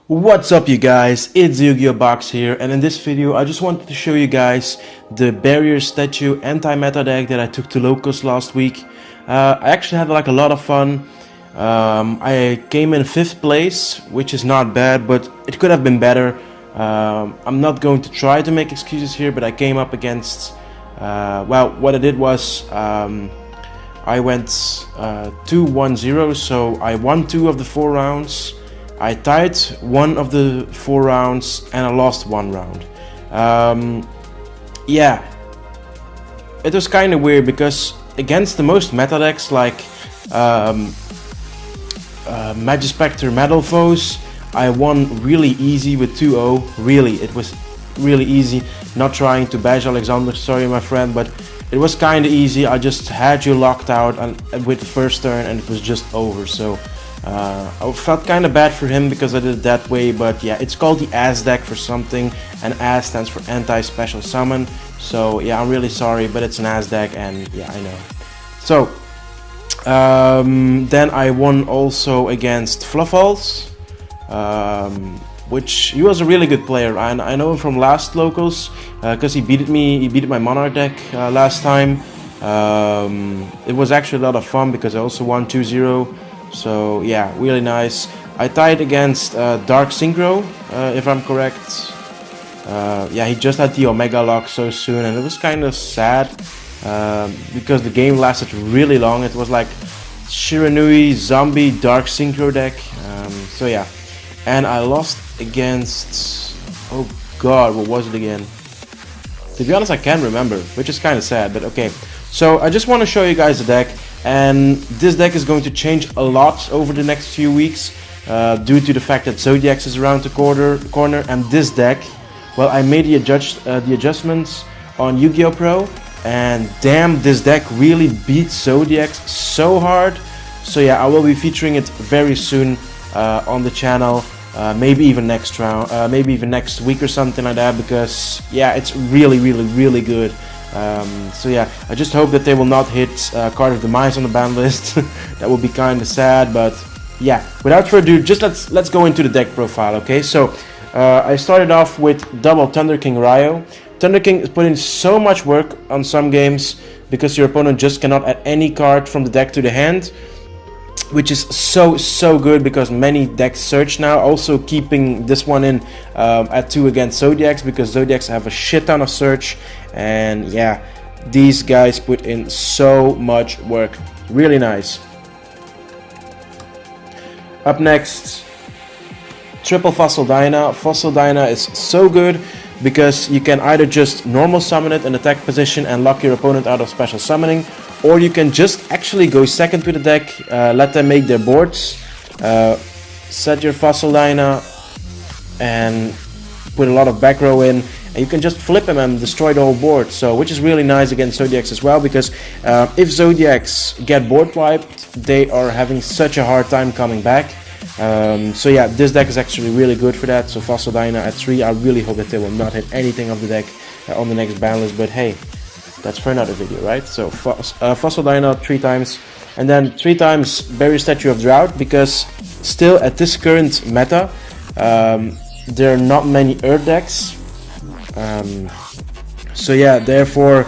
What's up you guys, it's YGO Box here, and in this video I just wanted to show you guys the barrier statue anti-meta deck that I took to locals last week. I actually had like a lot of fun. I came in 5th place, which is not bad, but it could have been better. I'm not going to try to make excuses here, but I came up against, well, what I did was I went 2-1-0, so I won 2 of the 4 rounds. I tied 1 of the 4 rounds and I lost 1 round. Yeah, it was kind of weird because against the most meta decks like Magispector Metal Foes, I won really easy with 2-0. Really, it was really easy. Not trying to bash Alexander, sorry my friend, but it was kind of easy. I just had you locked out with the first turn and it was just over. So I felt kind of bad for him because I did it that way, but yeah, it's called the AS deck for something, and AS stands for anti-special summon. So yeah, I'm really sorry, but it's an AS deck, and yeah, I know. So then I won also against Fluffals, which he was a really good player, and I know him from last locals because he beat my Monarch deck last time. It was actually a lot of fun because I also won 2-0. So yeah, really nice. I tied against Dark Synchro, if I'm correct. Yeah, he just had the Omega lock so soon, and it was kind of sad because the game lasted really long. It was like Shiranui Zombie Dark Synchro deck. So yeah, and I lost against, oh god, what was it again? To be honest, I can't remember, which is kind of sad, but okay. So I just want to show you guys the deck, and this deck is going to change a lot over the next few weeks due to the fact that Zodiacs is around the corner, and this deck, well, I made the adjustments on Yu-Gi-Oh! Pro, and damn, this deck really beats Zodiacs so hard. So yeah, I will be featuring it very soon on the channel. Maybe even next round, maybe even next week or something like that, because yeah, it's really good. So yeah, I just hope that they will not hit Card of Demise on the ban list. That would be kind of sad, but yeah, without further ado, just let's go into the deck profile. Okay, so I started off with double Thunder King Ryo. Thunder King is putting so much work on some games because your opponent just cannot add any card from the deck to the hand, which is so good because many decks search now. Also keeping this one in at 2 against Zodiacs, because Zodiacs have a shit ton of search, and yeah, these guys put in so much work. Really nice. Up next, triple Fossil Dyna. Fossil Dyna is so good because you can either just normal summon it in attack position and lock your opponent out of special summoning, or you can just actually go second with the deck, let them make their boards, set your Fossil Dyna and put a lot of back row in, and you can just flip them and destroy the whole board. So, which is really nice against Zodiacs as well, because if Zodiacs get board wiped, they are having such a hard time coming back. So yeah, this deck is actually really good for that. So Fossil Dyna at 3, I really hope that they will not hit anything of the deck on the next ban list, but hey, that's for another video, right? So Fossil Dyna 3 times, and then 3 times Barrier Statue of Drought, because still at this current meta, there are not many Earth decks. So yeah, therefore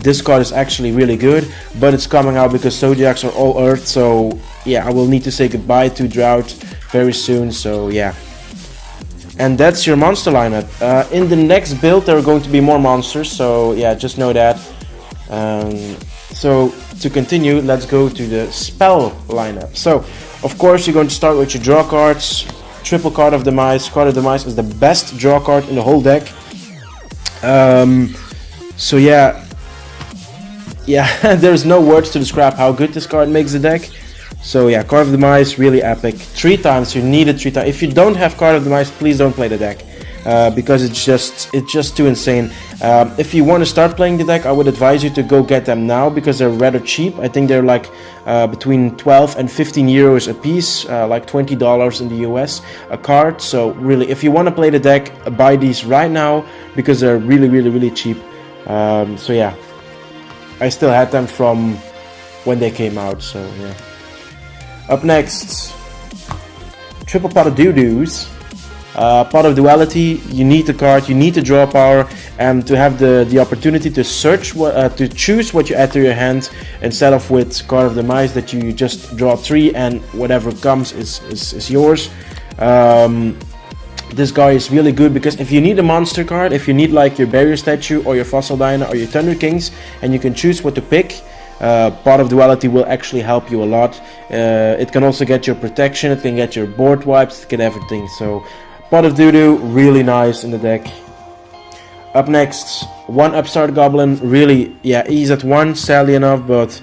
this card is actually really good, but it's coming out because Zodiacs are all Earth, so yeah, I will need to say goodbye to Drought very soon, so yeah. And that's your monster lineup. In the next build there are going to be more monsters, so yeah, just know that. So to continue, let's go to the spell lineup. So of course you're going to start with your draw cards. Triple Card of Demise. Card of Demise is the best draw card in the whole deck. So yeah, there's no words to describe how good this card makes the deck. So yeah, Card of Demise, really epic. 3 times, you need it 3 times. If you don't have Card of Demise, please don't play the deck, because it's just too insane. If you want to start playing the deck, I would advise you to go get them now, because they're rather cheap. I think they're like between 12 and 15 euros a piece, like $20 in the US a card. So really, if you want to play the deck, buy these right now because they're really cheap. So yeah, I still had them from when they came out, so yeah. Up next, triple pot of doo-doos. Pot of duality, you need the card, you need to draw power, and to have the opportunity to search to choose what you add to your hand, instead of with card of the mice that you just draw 3 and whatever comes is yours. This guy is really good because if you need a monster card, if you need like your barrier statue or your fossil dyna or your thunder kings, and you can choose what to pick, Pot of Duality will actually help you a lot. It can also get your protection, it can get your board wipes, it can everything. So Pot of Doo-Doo, really nice in the deck. Up next, one Upstart Goblin. Really, yeah, he's at 1, sadly enough, but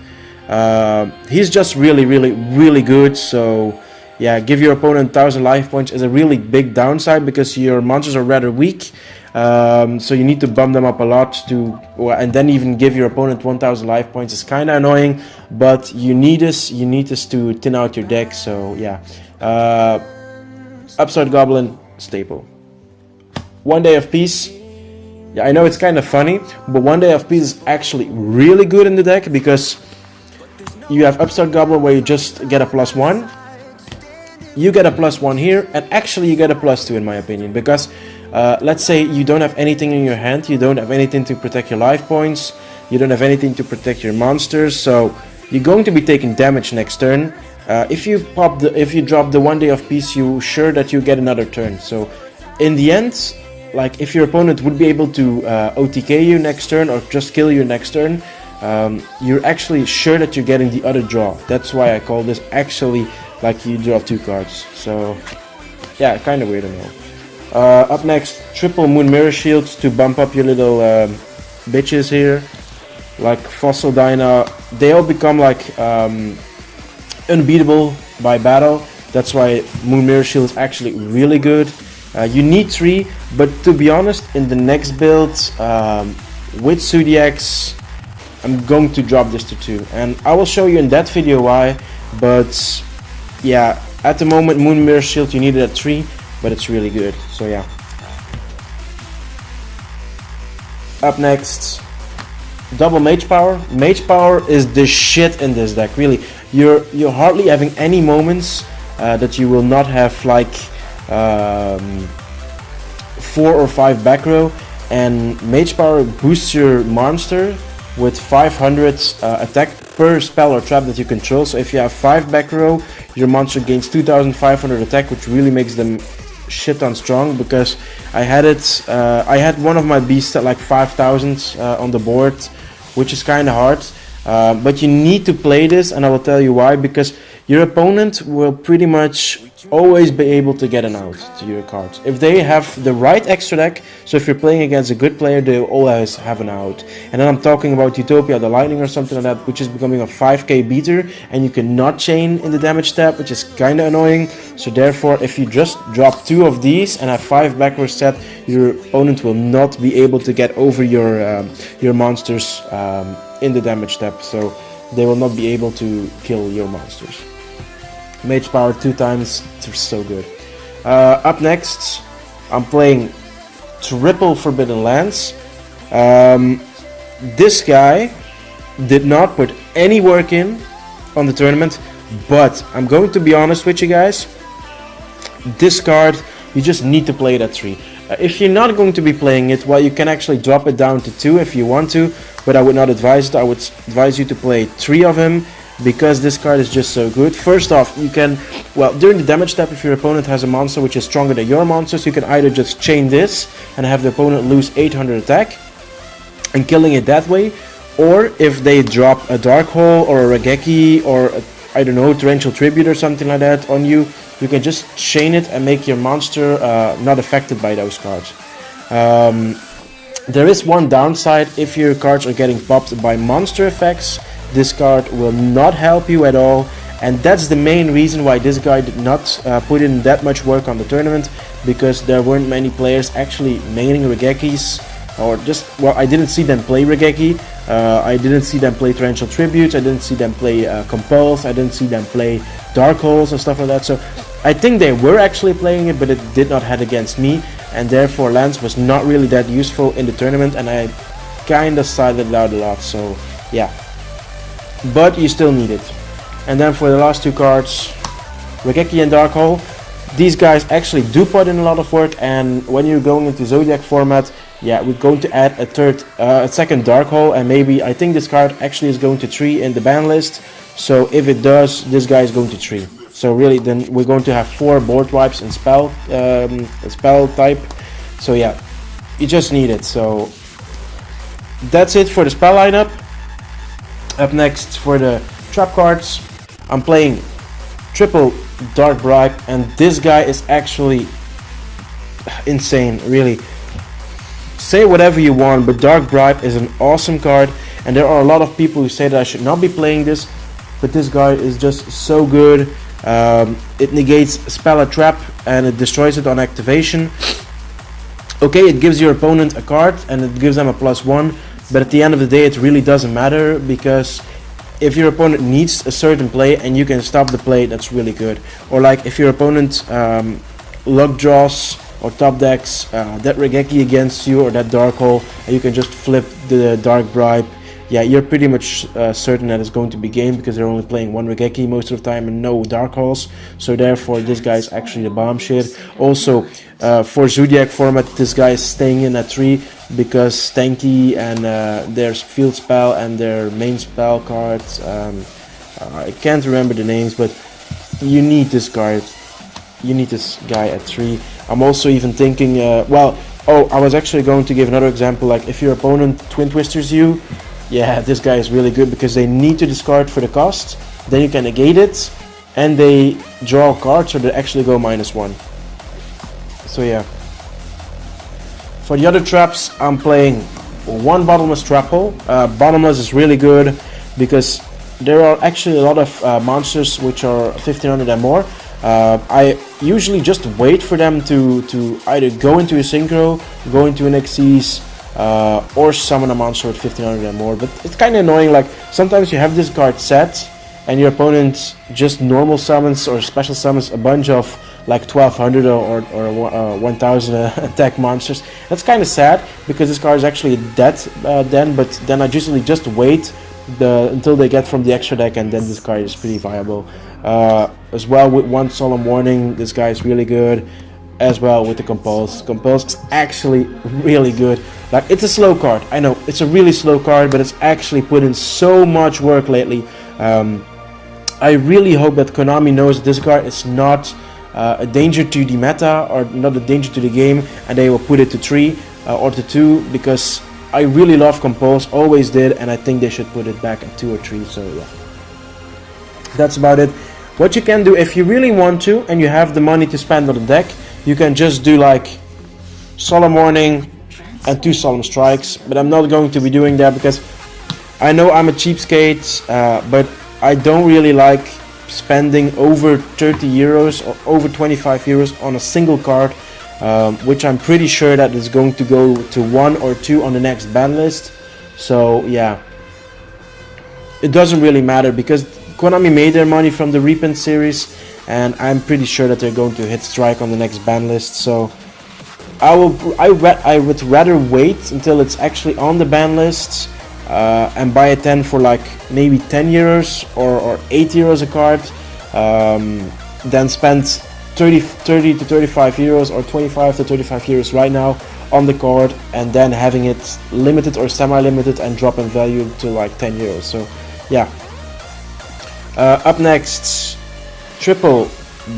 he's just really good. So yeah, give your opponent 1000 life points is a really big downside because your monsters are rather weak. So you need to bump them up a lot and then even give your opponent 1000 life points is kind of annoying, but you need this to thin out your deck. So yeah, Upstart Goblin, staple. One Day of Peace. Yeah, I know it's kind of funny, but One Day of Peace is actually really good in the deck because you have Upstart Goblin where you just get a +1. You get a +1 here, and actually you get a +2 in my opinion, because let's say you don't have anything in your hand, you don't have anything to protect your life points, you don't have anything to protect your monsters, so you're going to be taking damage next turn. If you drop the One Day of Peace, you're sure that you get another turn. So in the end, like if your opponent would be able to OTK you next turn or just kill you next turn, you're actually sure that you're getting the other draw. That's why I call this actually like you draw 2 cards. So yeah, kind of weird, I know. Up next, triple Moon Mirror Shields to bump up your little bitches here. Like Fossil Dyna, they all become like unbeatable by battle. That's why Moon Mirror Shield is actually really good. You need 3, but to be honest, in the next build with Zodiacs, I'm going to drop this to 2, and I will show you in that video why. But yeah, at the moment Moon Mirror Shield you need it at 3, but it's really good. So yeah. Up next, double Mage Power. Mage Power is the shit in this deck, really. You're hardly having any moments that you will not have like 4 or 5 back row, and Mage Power boosts your monster with 500 attack per spell or trap that you control. So if you have 5 back row, your monster gains 2500 attack, which really makes them shit on strong, because I had one of my beasts at like 5000 on the board, which is kind of hard. But you need to play this, and I will tell you why. Because your opponent will pretty much always be able to get an out to your cards if they have the right extra deck. So if you're playing against a good player, they'll always have an out. And then I'm talking about Utopia the Lightning or something like that, which is becoming a 5k beater, and you cannot chain in the damage tab, which is kind of annoying. So therefore, if you just drop 2 of these and have 5 backwards set, your opponent will not be able to get over your monsters in the damage tab, so they will not be able to kill your monsters. Mage Power 2 times, it's so good. Up next, I'm playing triple Forbidden Lands. This guy did not put any work in on the tournament, but I'm going to be honest with you guys. This card, you just need to play it at 3. If you're not going to be playing it, well, you can actually drop it down to 2 if you want to, but I would not advise it. I would advise you to play 3 of him, because this card is just so good. First off, you can, well, during the damage step, if your opponent has a monster which is stronger than your monsters, you can either just chain this and have the opponent lose 800 attack and killing it that way, or if they drop a Dark Hole or a Regeki or a, I don't know, Torrential Tribute or something like that on you, you can just chain it and make your monster not affected by those cards. There is one downside: if your cards are getting popped by monster effects, this card will not help you at all, and that's the main reason why this guy did not put in that much work on the tournament, because there weren't many players actually maining Regekis, or just, well, I didn't see them play Regeki, I didn't see them play Torrential Tributes, I didn't see them play Compulse, I didn't see them play Dark Holes and stuff like that. So I think they were actually playing it, but it did not head against me, and therefore Lance was not really that useful in the tournament, and I kinda sided it out a lot, so yeah. But you still need it. And then for the last 2 cards, Regeki and Dark Hole. these guys actually do put in a lot of work, and when you're going into Zodiac format, yeah, we're going to add a second Dark Hole, and maybe I think this card actually is going to 3 in the ban list. So if it does, this guy is going to 3. So really, then we're going to have 4 board wipes and spell type. So yeah, you just need it. So that's it for the spell lineup. Up next for the trap cards, I'm playing triple Dark Bribe, and this guy is actually insane, really. Say whatever you want, but Dark Bribe is an awesome card, and there are a lot of people who say that I should not be playing this, but this guy is just so good. It negates spell a trap and it destroys it on activation. Okay, it gives your opponent a card and it gives them a +1, but at the end of the day it really doesn't matter, because if your opponent needs a certain play and you can stop the play, that's really good. Or like if your opponent luck draws or top decks that Regeki against you or that Dark Hole, and you can just flip the Dark Bribe, yeah, you're pretty much certain that it's going to be game, because they're only playing 1 Regeki most of the time and no Dark Holes. So therefore this guy is actually the bomb shit. Also for Zodiac format, this guy is staying in at 3, because Stanky and their field spell and their main spell cards, I can't remember the names, but you need this card. You need this guy at 3. I'm also even thinking, I was actually going to give another example, like if your opponent Twin Twisters you, yeah, this guy is really good, because they need to discard for the cost, then you can negate it, and they draw a card, so they actually go -1. So yeah. For the other traps, I'm playing 1 Bottomless Trap Hole. Bottomless is really good, because there are actually a lot of monsters which are 1500 and more. I usually just wait for them to either go into a Synchro, go into an Xyz, or summon a monster with 1500 and more. But it's kind of annoying, like sometimes you have this card set and your opponent just normal summons or special summons a bunch of like 1200 or 1000 attack monsters. That's kind of sad, because this card is actually dead then, but then I usually just wait until they get from the extra deck, and then this card is pretty viable. As well with 1 Solemn Warning, this guy is really good. As well with the Compulse. Compulse is actually really good. Like, it's a slow card, I know, it's a really slow card, but it's actually put in so much work lately. I really hope that Konami knows that this card is not a danger to the meta or not a danger to the game, and they will put it to 3 or to 2, because I really love Compulse, always did, and I think they should put it back at 2 or 3. So yeah, that's about it. What you can do if you really want to and you have the money to spend on the deck, you can just do like Solemn Warning and 2 Solemn Strikes, but I'm not going to be doing that, because I know I'm a cheapskate, but I don't really like spending over 30 euros or over 25 euros on a single card, which I'm pretty sure that is going to go to 1 or 2 on the next ban list. So yeah, it doesn't really matter, because Konami made their money from the Repent series, and I'm pretty sure that they're going to hit strike on the next ban list. So I would rather wait until it's actually on the ban list and buy a 10 for like maybe 10 euros or 8 euros a card, than spend 30 to 35 euros or 25 to 35 euros right now on the card, and then having it limited or semi-limited and drop in value to like 10 euros. So yeah. Up next, triple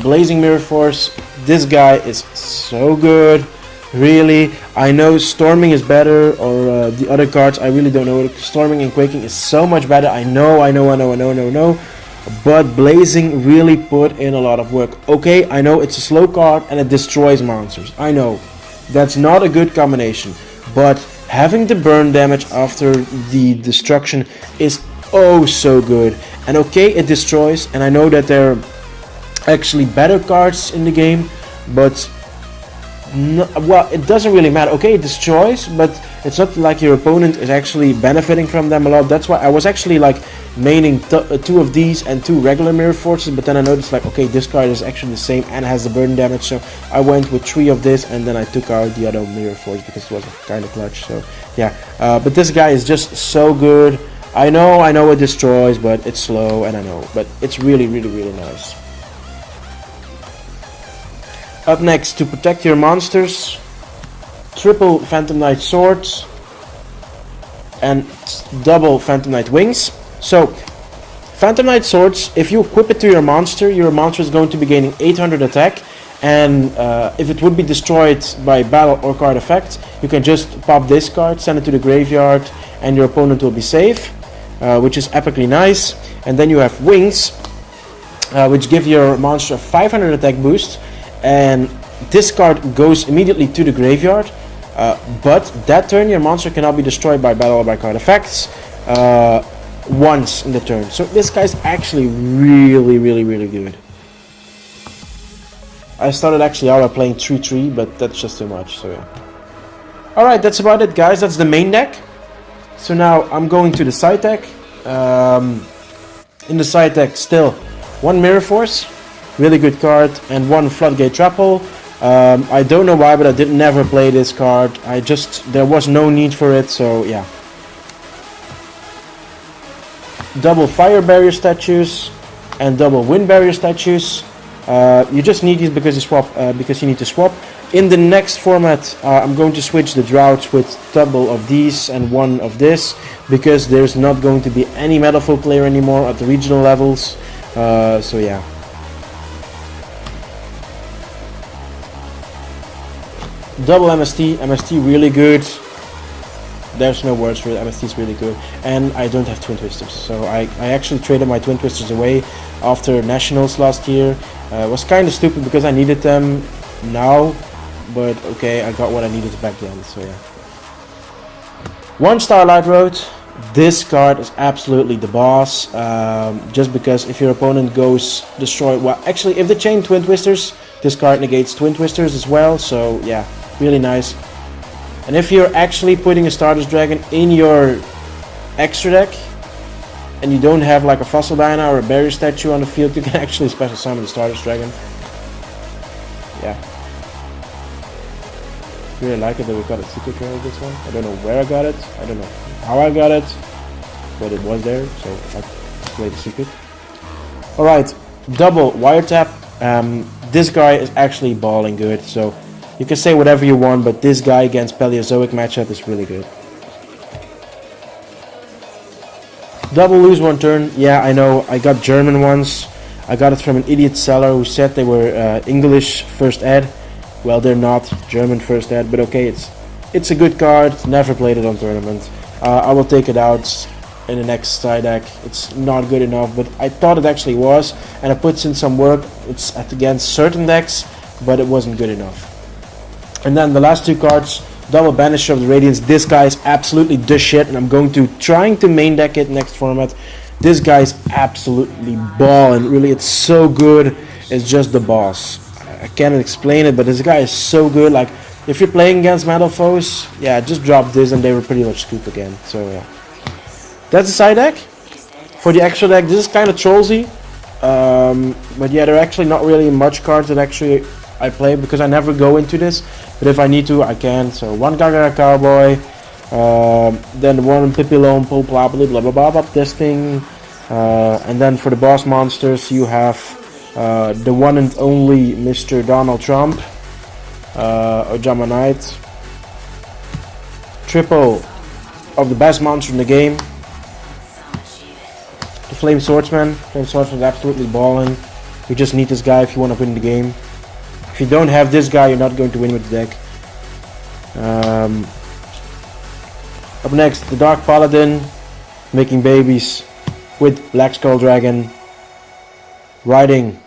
Blazing Mirror Force. This guy is so good, really. I know Storming is better, or the other cards, I really don't know. Storming and Quaking is so much better. I know. But Blazing really put in a lot of work. Okay, I know it's a slow card and it destroys monsters. I know. That's not a good combination. But having the burn damage after the destruction is oh so good. And okay, it destroys, and I know that there are actually better cards in the game, but no, well, it doesn't really matter. Okay, it destroys, but it's not like your opponent is actually benefiting from them a lot. That's why I was actually like maining 2 of these and 2 regular Mirror Forces, but then I noticed like, okay, this card is actually the same and has the burden damage, so I went with 3 of this, and then I took out the other Mirror Force because it was kind of clutch. So yeah, but this guy is just so good. I know it destroys, but it's slow, and I know, but it's really nice. Up next, to protect your monsters, triple Phantom Knight swords and double Phantom Knight wings. So, Phantom Knight swords, if you equip it to your monster is going to be gaining 800 attack, and if it would be destroyed by battle or card effect, you can just pop this card, send it to the graveyard, and your opponent will be safe, which is epically nice. And then you have wings, which give your monster a 500 attack boost, and this card goes immediately to the graveyard, but that turn your monster cannot be destroyed by battle or by card effects once in the turn. So this guy's actually really good. I started actually out by playing 3-3, but that's just too much, so yeah. Alright, that's about it, guys. That's the main deck. So now I'm going to the side deck. In the side deck, still one Mirror Force, really good card, and one Floodgate Trapple. I don't know why, but I did never play this card. There was no need for it, so yeah. Double Fire Barrier statues and double Wind Barrier statues. You just need these because you need to swap. In the next format, I'm going to switch the droughts with double of these and one of this, because there's not going to be any Metalfoe player anymore at the regional levels. So yeah. Double MST really good. There's no words for it. MST is really good, and I don't have Twin Twisters, so I actually traded my Twin Twisters away after Nationals last year. It was kind of stupid because I needed them now, but okay, I got what I needed back then, so yeah. One Starlight Road. This card is absolutely the boss, just because if your opponent goes destroy, well, actually if they chain Twin Twisters, this card negates Twin Twisters as well, so yeah, really nice. And if you're actually putting a Stardust Dragon in your extra deck, and you don't have like a Fossil Dyna or a Barrier Statue on the field, you can actually special summon the Stardust Dragon. Yeah. Really like it that we got a secret rare with this one. I don't know where I got it, I don't know how I got it, but it was there, so I played the secret. Alright, double Wiretap. This guy is actually balling good, so you can say whatever you want, but this guy against Paleozoic matchup is really good. Double lose one turn. Yeah, I know. I got German ones. I got it from an idiot seller who said they were English first ed. Well, they're not German first ed, but okay, it's a good card. Never played it on tournament. I will take it out in the next side deck. It's not good enough, but I thought it actually was, and I put in some work. It's against certain decks, but it wasn't good enough. And then the last two cards, double Banisher of the Radiance. This guy is absolutely the shit, and I'm going to trying to main deck it next format. This guy is absolutely balling. Really, it's so good. It's just the boss. I can't explain it, but this guy is so good. Like, if you're playing against Metalfoes, yeah, just drop this and they were pretty much scoop again. So yeah, that's the side deck. For the extra deck, this is kind of trollsy, but yeah, there are actually not really much cards that actually I play because I never go into this. But if I need to, I can. So one Gaga Cowboy, then one Pipilone, blah blah blah blah blah blah. This thing, and then for the boss monsters, you have the one and only Mr. Donald Trump, Ojama Knight, triple of the best monster in the game, the Flame Swordsman. Flame Swordsman is absolutely balling. You just need this guy if you want to win the game. If you don't have this guy, you're not going to win with the deck. Up next, the Dark Paladin, making babies with Black Skull Dragon, riding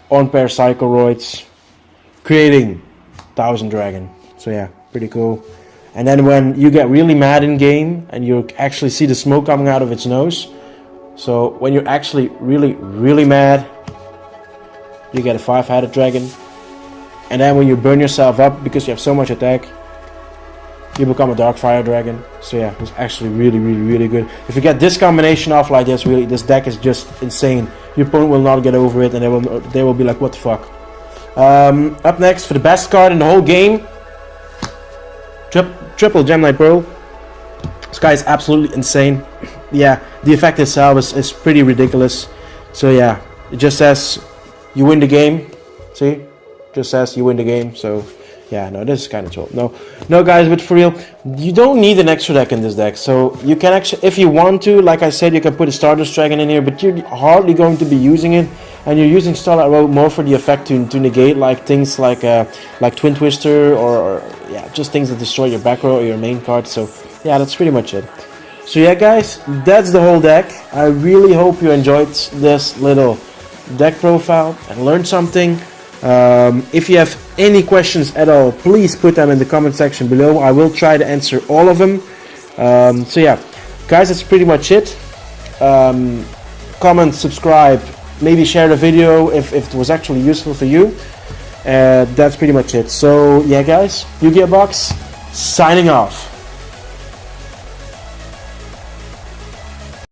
on pair Psychoroids, creating 1000 Dragon. So yeah, pretty cool. And then when you get really mad in game and you actually see the smoke coming out of its nose, so when you're actually really mad, you get a 5-headed dragon. And then when you burn yourself up because you have so much attack, you become a Dark Fire Dragon. So yeah, it's actually really good. If you get this combination off like this, really, this deck is just insane. Your opponent will not get over it, and they will be like, what the fuck. Up next, for the best card in the whole game, triple Gem Knight Pearl. This guy is absolutely insane. Yeah, the effect itself is pretty ridiculous. So yeah, it just says you win the game. See? just says you win the game. So yeah, no, this is kind of troll. No, guys, but for real, you don't need an extra deck in this deck. So you can actually, if you want to, like I said, you can put a Stardust Dragon in here, but you're hardly going to be using it, and you're using Starlight Road more for the effect to negate like things like Twin Twister or yeah, just things that destroy your back row or your main card. So yeah, that's pretty much it. So yeah, guys, that's the whole deck. I really hope you enjoyed this little deck profile and learned something. If you have any questions at all, please put them in the comment section below. I will try to answer all of them. So yeah, guys, that's pretty much it. Comment, subscribe, maybe share the video if it was actually useful for you. That's pretty much it. So yeah, guys, YGO Box signing off.